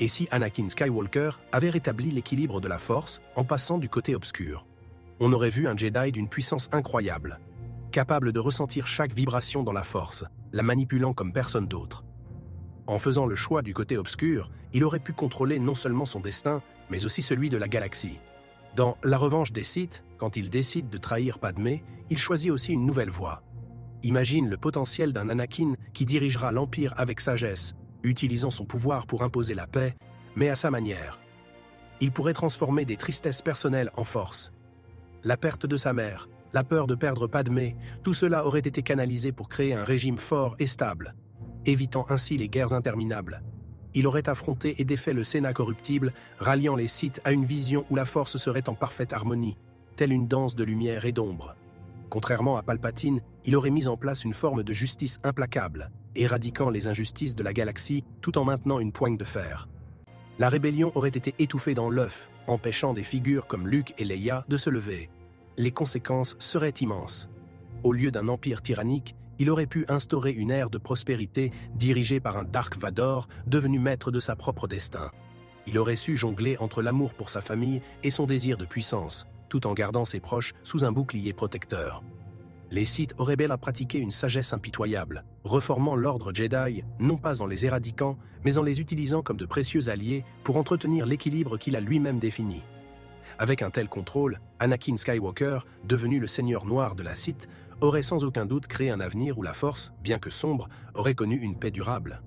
Et si Anakin Skywalker avait rétabli l'équilibre de la Force en passant du côté obscur? On aurait vu un Jedi d'une puissance incroyable, capable de ressentir chaque vibration dans la Force, la manipulant comme personne d'autre. En faisant le choix du côté obscur, il aurait pu contrôler non seulement son destin, mais aussi celui de la galaxie. Dans La Revanche des Sith, quand il décide de trahir Padmé, il choisit aussi une nouvelle voie. Imagine le potentiel d'un Anakin qui dirigera l'Empire avec sagesse, utilisant son pouvoir pour imposer la paix, mais à sa manière. Il pourrait transformer des tristesses personnelles en force. La perte de sa mère, la peur de perdre Padmé, tout cela aurait été canalisé pour créer un régime fort et stable, évitant ainsi les guerres interminables. Il aurait affronté et défait le Sénat corruptible, ralliant les Sith à une vision où la Force serait en parfaite harmonie, telle une danse de lumière et d'ombre. Contrairement à Palpatine, il aurait mis en place une forme de justice implacable, éradiquant les injustices de la galaxie tout en maintenant une poigne de fer. La rébellion aurait été étouffée dans l'œuf, empêchant des figures comme Luke et Leia de se lever. Les conséquences seraient immenses. Au lieu d'un empire tyrannique, il aurait pu instaurer une ère de prospérité dirigée par un Dark Vador devenu maître de sa propre destin. Il aurait su jongler entre l'amour pour sa famille et son désir de puissance, tout en gardant ses proches sous un bouclier protecteur. Les Sith auraient bel à pratiquer une sagesse impitoyable, reformant l'ordre Jedi non pas en les éradiquant, mais en les utilisant comme de précieux alliés pour entretenir l'équilibre qu'il a lui-même défini. Avec un tel contrôle, Anakin Skywalker, devenu le seigneur noir de la Sith, aurait sans aucun doute créé un avenir où la Force, bien que sombre, aurait connu une paix durable.